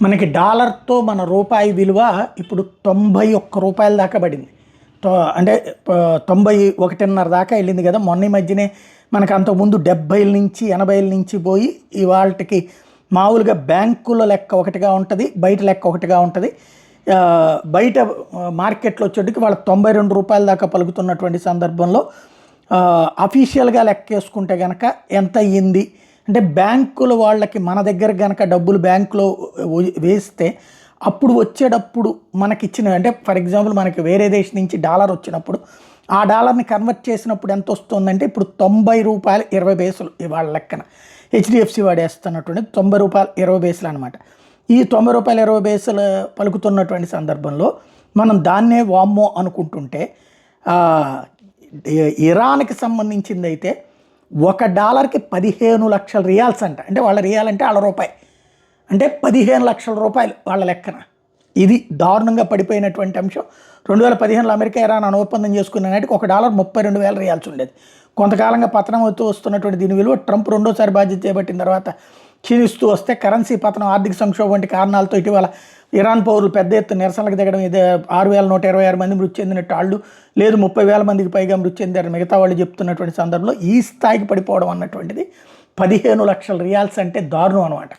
మనకి డాలర్తో మన రూపాయి విలువ ఇప్పుడు 91 రూపాయల దాకా పడింది. అంటే 91.5 దాకా వెళ్ళింది కదా. మొన్న మధ్యనే మనకు అంతకుముందు 70 నుంచి 80 నుంచి పోయి ఇవాళకి మామూలుగా బ్యాంకుల లెక్క ఒకటిగా ఉంటుంది, బయట లెక్క ఒకటిగా ఉంటుంది. బయట మార్కెట్లో వచ్చేటికి వాళ్ళ 92 రూపాయల దాకా పలుకుతున్నటువంటి సందర్భంలో అఫీషియల్గా లెక్క వేసుకుంటే కనుక ఎంత అయ్యింది అంటే బ్యాంకుల వాళ్ళకి మన దగ్గర కనుక డబ్బులు బ్యాంకులో వేస్తే అప్పుడు వచ్చేటప్పుడు మనకిచ్చిన అంటే ఫర్ ఎగ్జాంపుల్ మనకి వేరే దేశం నుంచి డాలర్ వచ్చినప్పుడు ఆ డాలర్ని కన్వర్ట్ చేసినప్పుడు ఎంత వస్తుందంటే ఇప్పుడు 90 రూపాయలు 20 పైసలు ఇవాళ లెక్కన హెచ్డిఎఫ్సి వాడేస్తున్నటువంటి 90 రూపాయలు 20 పైసలు అనమాట. ఈ 90 రూపాయలు 20 పైసలు పలుకుతున్నటువంటి సందర్భంలో మనం దాన్నే వామ్మో అనుకుంటుంటే ఇరాన్కి సంబంధించింది అయితే $1కి 15 లక్షల రియాల్స్ అంట. అంటే వాళ్ళ రియాల్ అంటే వాళ్ళ రూపాయి అంటే 15 లక్షల రూపాయలు వాళ్ళ లెక్కన. ఇది దారుణంగా పడిపోయినటువంటి అంశం. 2015లో అమెరికా ఇరాన్ ఒప్పందం చేసుకున్న నాటికి $1 32,000 రియాల్స్ ఉండేది. కొంతకాలంగా పతనం అవుతూ వస్తున్నటువంటి దీని విలువ ట్రంప్ రెండోసారి బాధ్యత చేపట్టిన తర్వాత క్షీణిస్తూ వస్తే కరెన్సీ పతనం, ఆర్థిక సంక్షోభం వంటి కారణాలతో ఇటీవల ఇరాన్ పౌరులు పెద్ద ఎత్తున నిరసనలకు దిగడం, ఇది 6,126 మంది మృతి చెందినట్టు వాళ్ళు, లేదు 30,000 మందికి పైగా మృతి చెందారు మిగతా వాళ్ళు చెప్తున్నటువంటి సందర్భంలో ఈ స్థాయికి పడిపోవడం అన్నటువంటిది 15 లక్షల రియాల్స్ అంటే దారుణం అనమాట.